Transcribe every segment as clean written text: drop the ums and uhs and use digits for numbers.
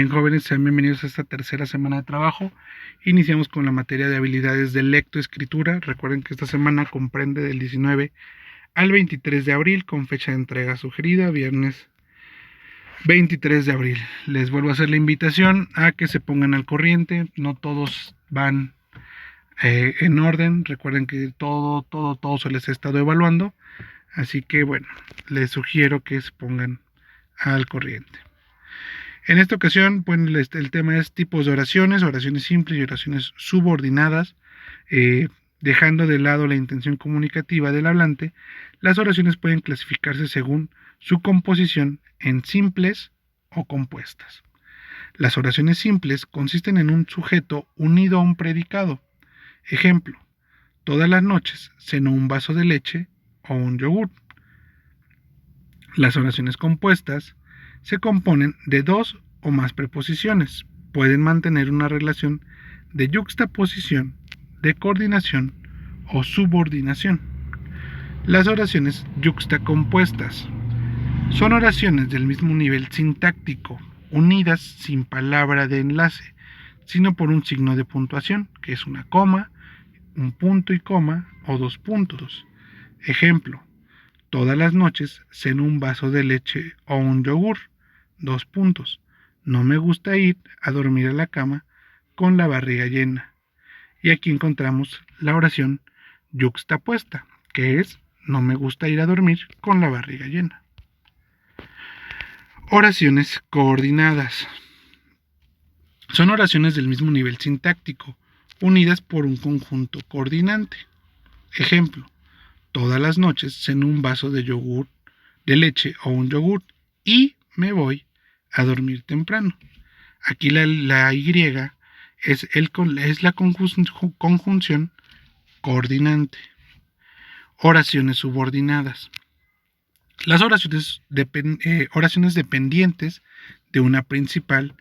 Bien, jóvenes, sean bienvenidos a esta tercera semana de trabajo. Iniciamos con la materia de habilidades de lectoescritura. Recuerden que esta semana comprende del 19 al 23 de abril con fecha de entrega sugerida, viernes 23 de abril. Les vuelvo a hacer la invitación a que se pongan al corriente. No todos van en orden. Recuerden que todo se les ha estado evaluando. Así que bueno, les sugiero que se pongan al corriente. En esta ocasión, bueno, el tema es tipos de oraciones simples y oraciones subordinadas. Dejando de lado la intención comunicativa del hablante, las oraciones pueden clasificarse según su composición en simples o compuestas. Las oraciones simples consisten en un sujeto unido a un predicado. Ejemplo: todas las noches ceno un vaso de leche o un yogur. Las oraciones compuestas se componen de dos o más preposiciones. Pueden mantener una relación de yuxtaposición, de coordinación o subordinación. Las oraciones yuxtacompuestas son oraciones del mismo nivel sintáctico, unidas sin palabra de enlace, sino por un signo de puntuación, que es una coma, un punto y coma o dos puntos. Ejemplo: todas las noches ceno un vaso de leche o un yogur. Dos puntos. No me gusta ir a dormir a la cama con la barriga llena. Y aquí encontramos la oración yuxtapuesta, que es: no me gusta ir a dormir con la barriga llena. Oraciones coordinadas. Son oraciones del mismo nivel sintáctico, unidas por un conjunto coordinante. Ejemplo: todas las noches ceno un vaso de yogur, de leche o un yogur y me voy a dormir temprano. Aquí la Y es la conjunción coordinante. Oraciones subordinadas. Las oraciones dependientes de una principal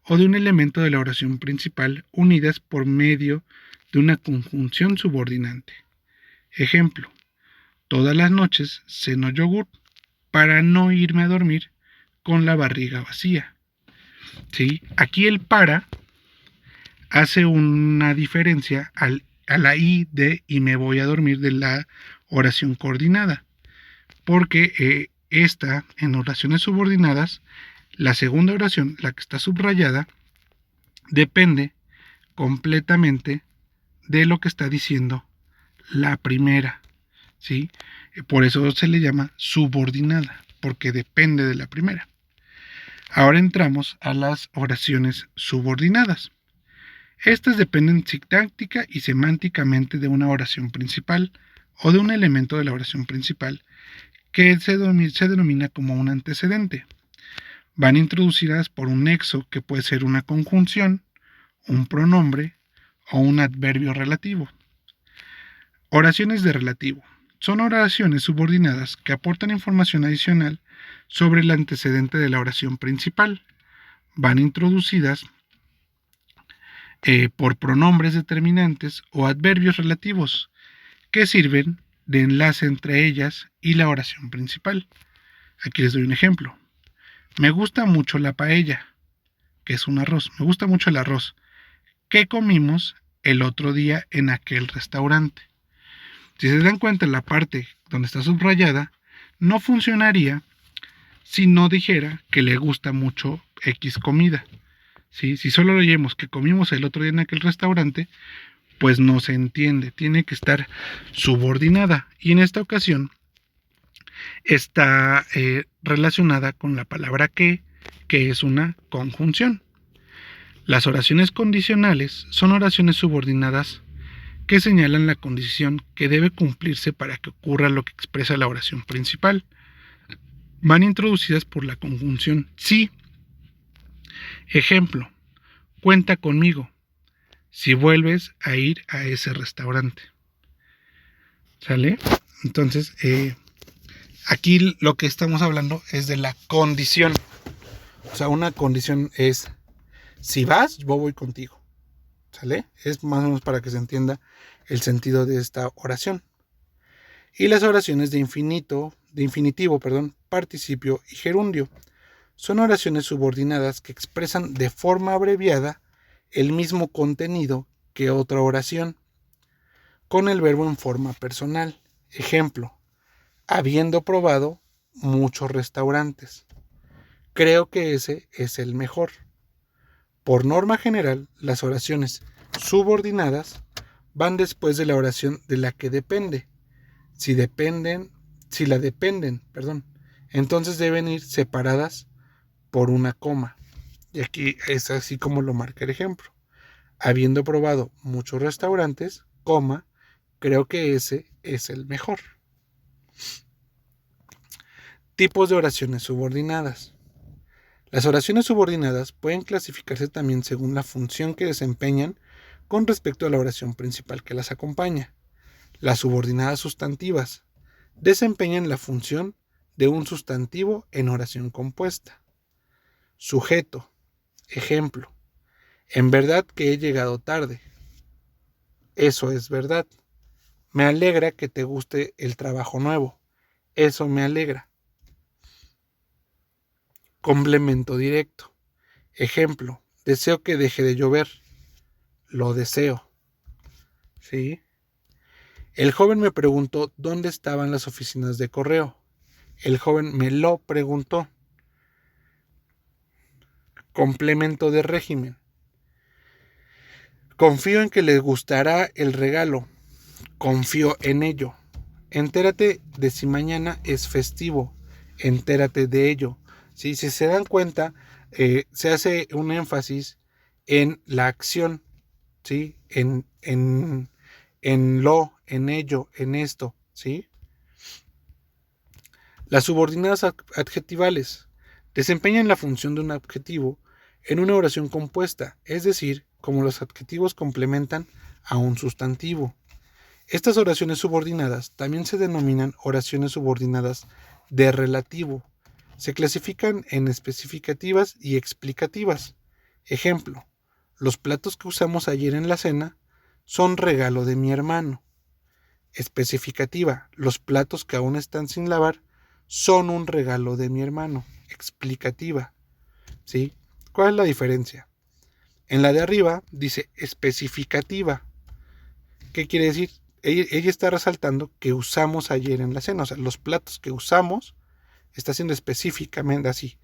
o de un elemento de la oración principal unidas por medio de una conjunción subordinante. Ejemplo: todas las noches ceno yogur para no irme a dormir con la barriga vacía. ¿Sí? Aquí el para hace una diferencia a la I de y me voy a dormir de la oración coordinada, porque esta, en oraciones subordinadas, la segunda oración, la que está subrayada, depende completamente de lo que está diciendo la primera, ¿sí? Por eso se le llama subordinada, porque depende de la primera. Ahora entramos a las oraciones subordinadas. Estas dependen sintáctica y semánticamente de una oración principal o de un elemento de la oración principal que se denomina como un antecedente. Van introducidas por un nexo que puede ser una conjunción, un pronombre o un adverbio relativo. Oraciones de relativo. Son oraciones subordinadas que aportan información adicional sobre el antecedente de la oración principal. Van introducidas por pronombres determinantes o adverbios relativos que sirven de enlace entre ellas y la oración principal. Aquí les doy un ejemplo. Me gusta mucho la paella, que es un arroz. Me gusta mucho el arroz que comimos el otro día en aquel restaurante. Si se dan cuenta, en la parte donde está subrayada no funcionaría si no dijera que le gusta mucho X comida. ¿Sí? Si solo leemos que comimos el otro día en aquel restaurante, pues no se entiende. Tiene que estar subordinada. Y en esta ocasión está relacionada con la palabra que es una conjunción. Las oraciones condicionales son oraciones subordinadas que señalan la condición que debe cumplirse para que ocurra lo que expresa la oración principal. Van introducidas por la conjunción si. Ejemplo: cuenta conmigo si vuelves a ir a ese restaurante. ¿Sale? Entonces, aquí lo que estamos hablando es de la condición. O sea, una condición es: si vas, yo voy contigo. ¿Sale? Es más o menos para que se entienda el sentido de esta oración. Y las oraciones de infinitivo, participio y gerundio son oraciones subordinadas que expresan de forma abreviada el mismo contenido que otra oración, con el verbo en forma personal. Ejemplo, habiendo probado muchos restaurantes. Creo que ese es el mejor. Por norma general, las oraciones subordinadas van después de la oración de la que depende. Si la dependen, entonces deben ir separadas por una coma. Y aquí es así como lo marca el ejemplo. Habiendo probado muchos restaurantes, coma, creo que ese es el mejor. Tipos de oraciones subordinadas. Las oraciones subordinadas pueden clasificarse también según la función que desempeñan con respecto a la oración principal que las acompaña. Las subordinadas sustantivas desempeñan la función de un sustantivo en oración compuesta. Sujeto. Ejemplo. En verdad que he llegado tarde. Eso es verdad. Me alegra que te guste el trabajo nuevo. Eso me alegra. Complemento directo. Ejemplo. Deseo que deje de llover. Lo deseo. ¿Sí? El joven me preguntó dónde estaban las oficinas de correo. El joven me lo preguntó. Complemento de régimen. Confío en que les gustará el regalo. Confío en ello. Entérate de si mañana es festivo. Entérate de ello. ¿Sí? Si se dan cuenta, se hace un énfasis en la acción, ¿sí? En lo, en ello, en esto, ¿sí? Las subordinadas adjetivales desempeñan la función de un adjetivo en una oración compuesta, es decir, como los adjetivos complementan a un sustantivo. Estas oraciones subordinadas también se denominan oraciones subordinadas de relativo. Se clasifican en especificativas y explicativas. Ejemplo, los platos que usamos ayer en la cena son regalo de mi hermano. Especificativa, los platos que aún están sin lavar son un regalo de mi hermano. Explicativa, ¿sí? ¿Cuál es la diferencia? En la de arriba dice especificativa. ¿Qué quiere decir? Ella está resaltando que usamos ayer en la cena. O sea, los platos que usamos está siendo específicamente así.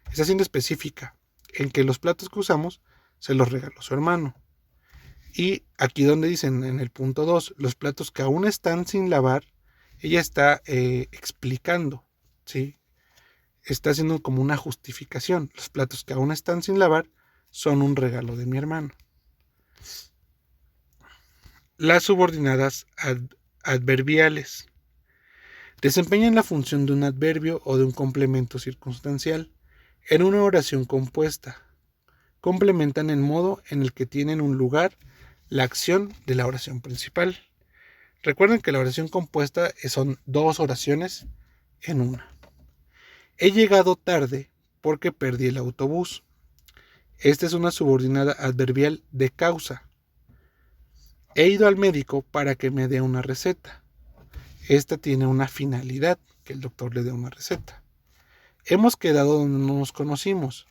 Está siendo específica en que los platos que usamos se los regaló su hermano. Y aquí donde dicen en el punto 2, los platos que aún están sin lavar, ella está explicando, ¿sí? Está haciendo como una justificación. Los platos que aún están sin lavar son un regalo de mi hermano. Las subordinadas adverbiales desempeñan la función de un adverbio o de un complemento circunstancial en una oración compuesta. Complementan el modo en el que tienen un lugar la acción de la oración principal. Recuerden que la oración compuesta son dos oraciones en una. He llegado tarde porque perdí el autobús. Esta es una subordinada adverbial de causa. He ido al médico para que me dé una receta. Esta tiene una finalidad, que el doctor le dé una receta. Hemos quedado donde no nos conocimos.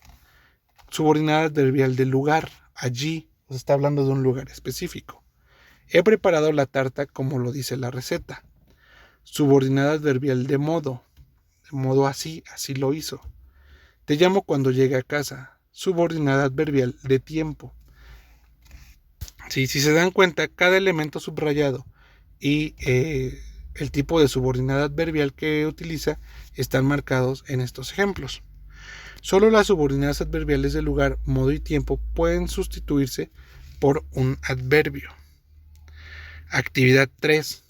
Subordinada adverbial de lugar, allí, nos está hablando de un lugar específico. He preparado la tarta como lo dice la receta. Subordinada adverbial de modo así lo hizo. Te llamo cuando llegue a casa. Subordinada adverbial de tiempo. Sí, si se dan cuenta, cada elemento subrayado y el tipo de subordinada adverbial que utiliza están marcados en estos ejemplos. Solo las subordinadas adverbiales de lugar, modo y tiempo pueden sustituirse por un adverbio. Actividad 3.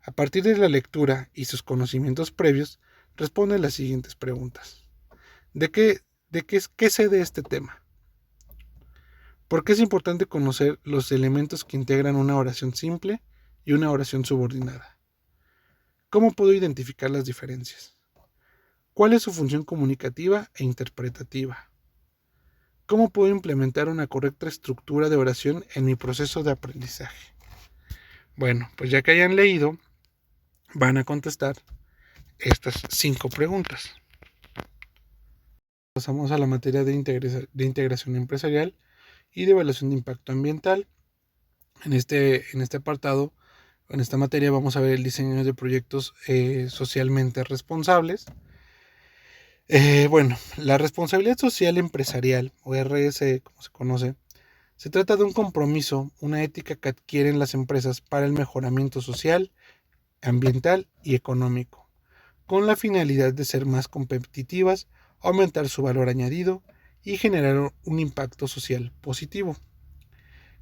A partir de la lectura y sus conocimientos previos, responde las siguientes preguntas. ¿Qué sé de este tema? ¿Por qué es importante conocer los elementos que integran una oración simple y una oración subordinada? ¿Cómo puedo identificar las diferencias? ¿Cuál es su función comunicativa e interpretativa? ¿Cómo puedo implementar una correcta estructura de oración en mi proceso de aprendizaje? Bueno, pues ya que hayan leído, van a contestar estas 5 preguntas. Pasamos a la materia de integración empresarial y de evaluación de impacto ambiental. En este apartado, en esta materia, vamos a ver el diseño de proyectos socialmente responsables. La responsabilidad social empresarial, o RS, como se conoce, se trata de un compromiso, una ética que adquieren las empresas para el mejoramiento social, ambiental y económico, con la finalidad de ser más competitivas, aumentar su valor añadido y generar un impacto social positivo.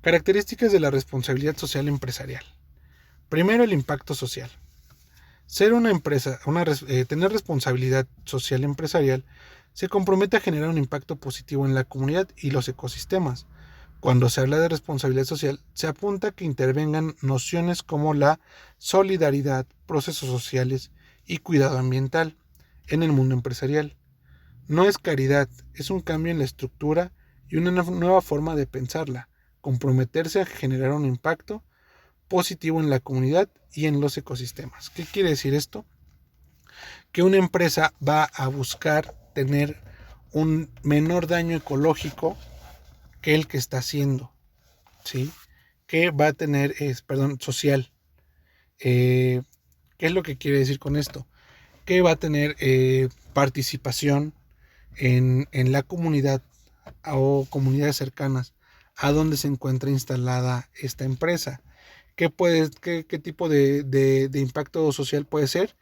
Características de la responsabilidad social empresarial. Primero, el impacto social. Ser una empresa, tener responsabilidad social empresarial se compromete a generar un impacto positivo en la comunidad y los ecosistemas. Cuando se habla de responsabilidad social, se apunta a que intervengan nociones como la solidaridad, procesos sociales y cuidado ambiental en el mundo empresarial. No es caridad, es un cambio en la estructura y una nueva forma de pensarla, comprometerse a generar un impacto positivo en la comunidad y en los ecosistemas. ¿Qué quiere decir esto? Que una empresa va a buscar tener un menor daño ecológico que el que está haciendo, ¿sí? Que va a tener, social. ¿Qué es lo que quiere decir con esto? Que va a tener participación en la comunidad o comunidades cercanas a donde se encuentra instalada esta empresa. ¿Qué tipo de impacto social puede ser?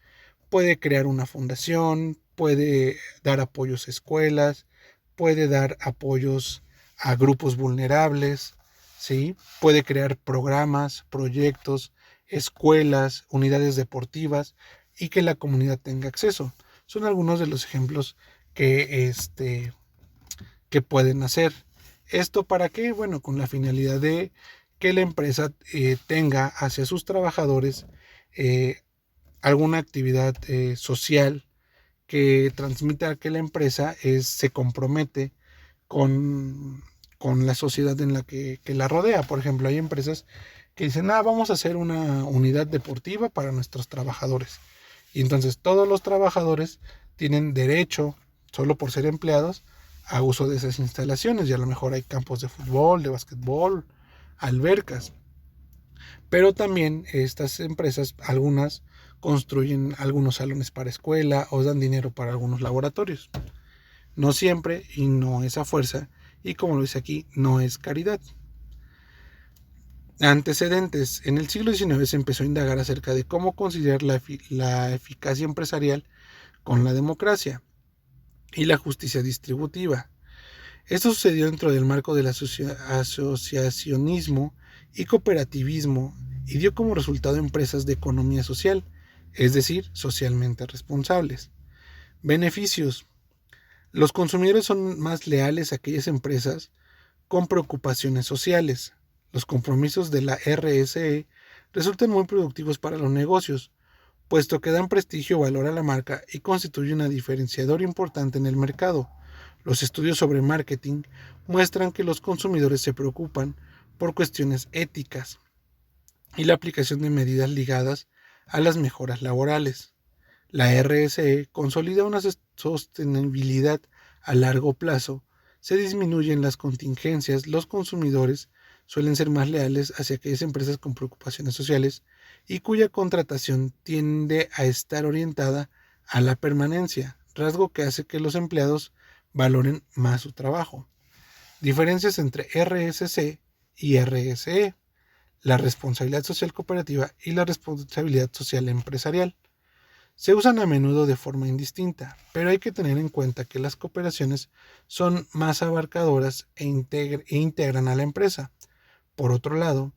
Puede crear una fundación, puede dar apoyos a escuelas, puede dar apoyos a grupos vulnerables, ¿sí? Puede crear programas, proyectos, escuelas, unidades deportivas y que la comunidad tenga acceso. Son algunos de los ejemplos que pueden hacer. ¿Esto para qué? Bueno, con la finalidad de que la empresa tenga hacia sus trabajadores alguna actividad social que transmita que la empresa se compromete con, con la sociedad en la que la rodea. Por ejemplo, hay empresas que dicen, vamos a hacer una unidad deportiva para nuestros trabajadores. Y entonces todos los trabajadores tienen derecho, solo por ser empleados, a uso de esas instalaciones. Y a lo mejor hay campos de fútbol, de básquetbol, albercas. Pero también estas empresas, algunas construyen algunos salones para escuela o dan dinero para algunos laboratorios. No siempre y no es a fuerza, y como lo dice aquí, no es caridad. Antecedentes. En el siglo XIX se empezó a indagar acerca de cómo considerar la eficacia empresarial con la democracia y la justicia distributiva. Esto sucedió dentro del marco del asociacionismo y cooperativismo y dio como resultado empresas de economía social, es decir, socialmente responsables. Beneficios. Los consumidores son más leales a aquellas empresas con preocupaciones sociales. Los compromisos de la RSE resultan muy productivos para los negocios, puesto que dan prestigio o valor a la marca y constituyen un diferenciador importante en el mercado. Los estudios sobre marketing muestran que los consumidores se preocupan por cuestiones éticas y la aplicación de medidas ligadas a las mejoras laborales. La RSE consolida una sostenibilidad a largo plazo, se disminuyen las contingencias, los consumidores suelen ser más leales hacia aquellas empresas con preocupaciones sociales y cuya contratación tiende a estar orientada a la permanencia, rasgo que hace que los empleados valoren más su trabajo. Diferencias entre RSC y RSE, la responsabilidad social cooperativa y la responsabilidad social empresarial. Se usan a menudo de forma indistinta, pero hay que tener en cuenta que las cooperaciones son más abarcadoras e integran a la empresa. Por otro lado,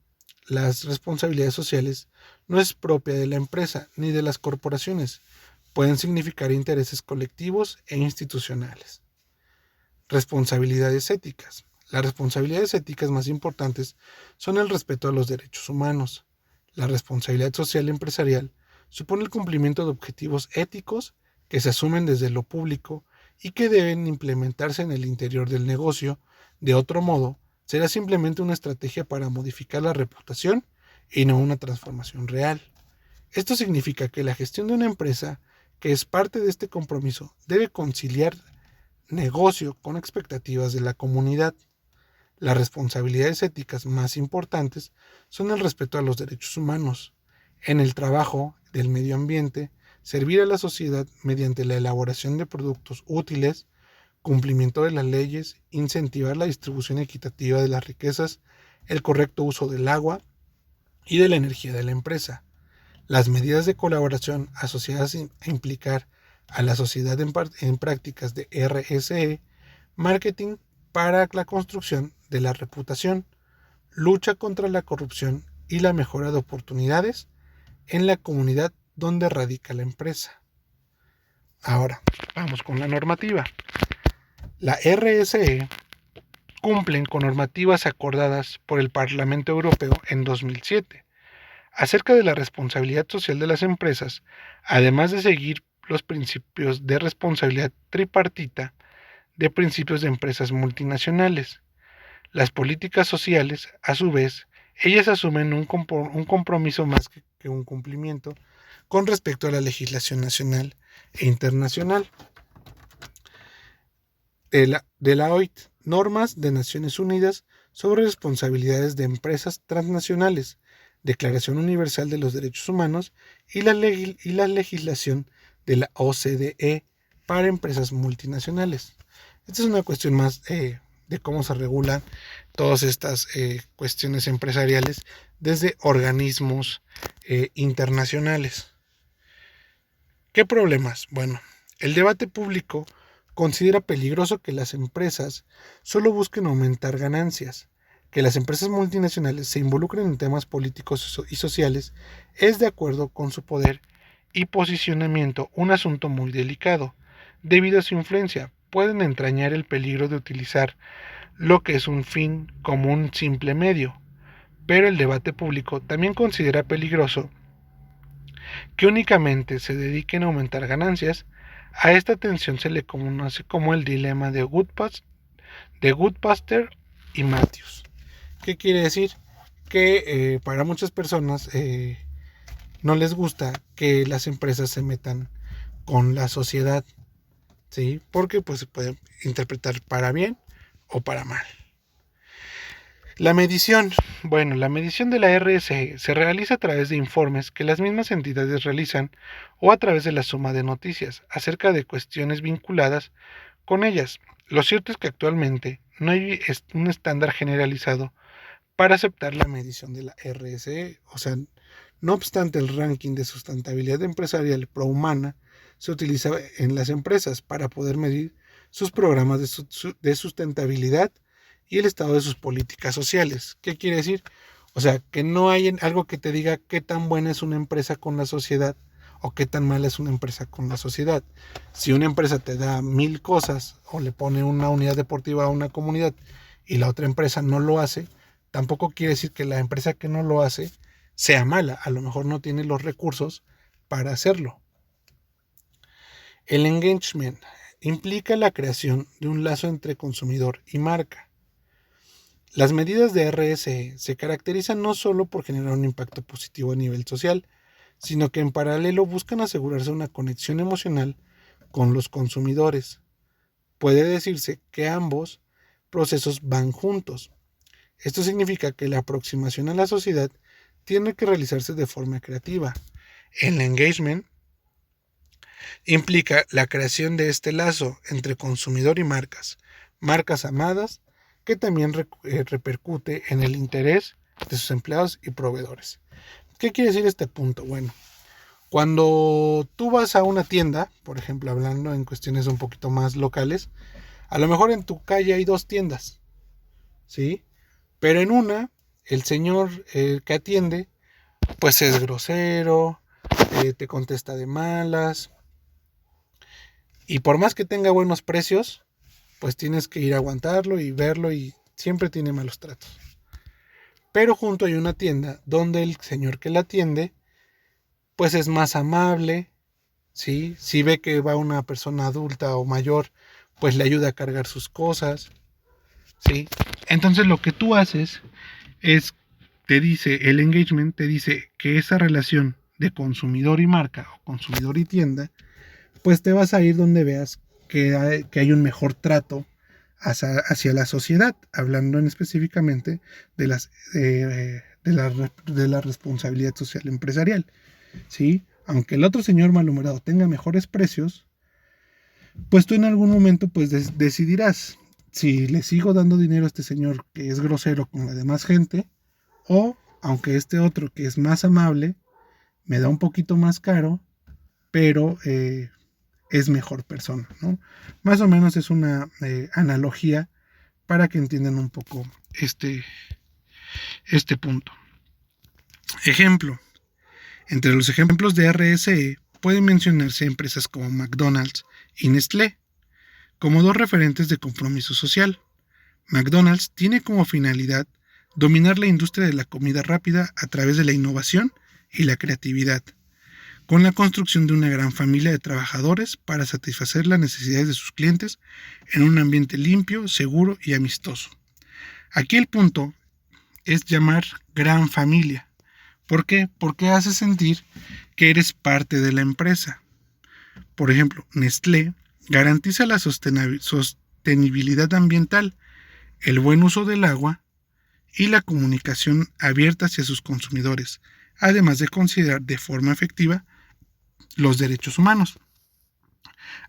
las responsabilidades sociales no es propia de la empresa ni de las corporaciones, pueden significar intereses colectivos e institucionales. Responsabilidades éticas. Las responsabilidades éticas más importantes son el respeto a los derechos humanos. La responsabilidad social empresarial supone el cumplimiento de objetivos éticos que se asumen desde lo público y que deben implementarse en el interior del negocio. De otro modo, será simplemente una estrategia para modificar la reputación y no una transformación real. Esto significa que la gestión de una empresa, que es parte de este compromiso, debe conciliar negocio con expectativas de la comunidad. Las responsabilidades éticas más importantes son el respeto a los derechos humanos, en el trabajo, del medio ambiente, servir a la sociedad mediante la elaboración de productos útiles, cumplimiento de las leyes, incentivar la distribución equitativa de las riquezas, el correcto uso del agua y de la energía de la empresa. Las medidas de colaboración asociadas a implicar a la sociedad en prácticas de RSE, marketing para la construcción de la reputación, lucha contra la corrupción y la mejora de oportunidades en la comunidad donde radica la empresa. Ahora, vamos con la normativa. La RSE cumplen con normativas acordadas por el Parlamento Europeo en 2007 acerca de la responsabilidad social de las empresas, además de seguir los principios de responsabilidad tripartita de principios de empresas multinacionales. Las políticas sociales, a su vez, ellas asumen un compromiso más que un cumplimiento con respecto a la legislación nacional e internacional. De la OIT, Normas de Naciones Unidas sobre Responsabilidades de Empresas Transnacionales, Declaración Universal de los Derechos Humanos y la legislación de la OCDE para empresas multinacionales. Esta es una cuestión más de cómo se regulan todas estas cuestiones empresariales desde organismos internacionales. ¿Qué problemas? Bueno, el debate público considera peligroso que las empresas solo busquen aumentar ganancias. Que las empresas multinacionales se involucren en temas políticos y sociales es, de acuerdo con su poder y posicionamiento, un asunto muy delicado. Debido a su influencia, pueden entrañar el peligro de utilizar lo que es un fin como un simple medio. Pero el debate público también considera peligroso que únicamente se dediquen a aumentar ganancias. A esta tensión se le conoce como el dilema de Goodpaster y Matthews. ¿Qué quiere decir? Que para muchas personas no les gusta que las empresas se metan con la sociedad, ¿sí? Porque pues se puede interpretar para bien o para mal. La medición. Bueno, la medición de la RSE se realiza a través de informes que las mismas entidades realizan o a través de la suma de noticias acerca de cuestiones vinculadas con ellas. Lo cierto es que actualmente no hay un estándar generalizado para aceptar la medición de la RSE. O sea, no obstante, el ranking de sustentabilidad empresarial prohumana se utiliza en las empresas para poder medir sus programas de sustentabilidad y el estado de sus políticas sociales. ¿Qué quiere decir? O sea, que no hay algo que te diga qué tan buena es una empresa con la sociedad o qué tan mala es una empresa con la sociedad. Si una empresa te da 1000 cosas o le pone una unidad deportiva a una comunidad y la otra empresa no lo hace, tampoco quiere decir que la empresa que no lo hace sea mala. A lo mejor no tiene los recursos para hacerlo. El engagement implica la creación de un lazo entre consumidor y marca. Las medidas de RSE se caracterizan no solo por generar un impacto positivo a nivel social, sino que en paralelo buscan asegurarse una conexión emocional con los consumidores. Puede decirse que ambos procesos van juntos. Esto significa que la aproximación a la sociedad tiene que realizarse de forma creativa. El engagement implica la creación de este lazo entre consumidor y marcas amadas, que también repercute en el interés de sus empleados y proveedores. ¿Qué quiere decir este punto? Bueno, cuando tú vas a una tienda, por ejemplo, hablando en cuestiones un poquito más locales, a lo mejor en tu calle hay 2 tiendas, ¿sí? Pero en una, el señor que atiende, pues es grosero, te contesta de malas, y por más que tenga buenos precios, pues tienes que ir a aguantarlo y verlo y siempre tiene malos tratos. Pero junto hay una tienda donde el señor que la atiende, pues es más amable, ¿sí? Si ve que va una persona adulta o mayor, pues le ayuda a cargar sus cosas, ¿sí? Entonces lo que tú haces es, te dice, el engagement te dice que esa relación de consumidor y marca o consumidor y tienda, pues te vas a ir donde veas que hay un mejor trato hacia la sociedad, hablando específicamente de la responsabilidad social empresarial, ¿sí? Aunque el otro señor malhumorado tenga mejores precios, pues tú en algún momento pues decidirás si le sigo dando dinero a este señor que es grosero con la demás gente, o aunque este otro que es más amable me da un poquito más caro, pero es mejor persona, ¿no? Más o menos es una analogía para que entiendan un poco este punto. Ejemplo. Entre los ejemplos de RSE pueden mencionarse empresas como McDonald's y Nestlé, como dos referentes de compromiso social. McDonald's tiene como finalidad dominar la industria de la comida rápida a través de la innovación y la creatividad, con la construcción de una gran familia de trabajadores para satisfacer las necesidades de sus clientes en un ambiente limpio, seguro y amistoso. Aquí el punto es llamar gran familia. ¿Por qué? Porque hace sentir que eres parte de la empresa. Por ejemplo, Nestlé garantiza la sostenibilidad ambiental, el buen uso del agua y la comunicación abierta hacia sus consumidores, además de considerar de forma efectiva los derechos humanos.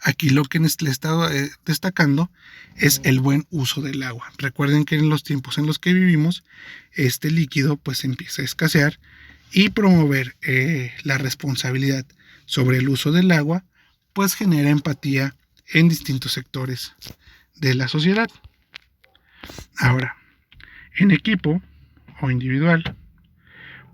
Aquí lo que Nestlé está destacando es el buen uso del agua. Recuerden que en los tiempos en los que vivimos, este líquido pues empieza a escasear, y promover la responsabilidad sobre el uso del agua pues genera empatía en distintos sectores de la sociedad. Ahora, en equipo o individual,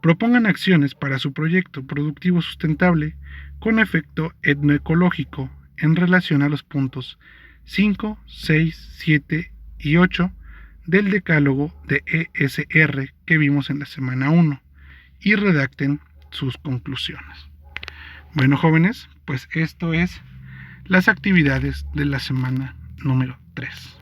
propongan acciones para su proyecto productivo sustentable con efecto etnoecológico en relación a los puntos 5, 6, 7 y 8 del decálogo de ESR que vimos en la semana 1 y redacten sus conclusiones. Bueno, jóvenes, pues esto es las actividades de la semana número 3.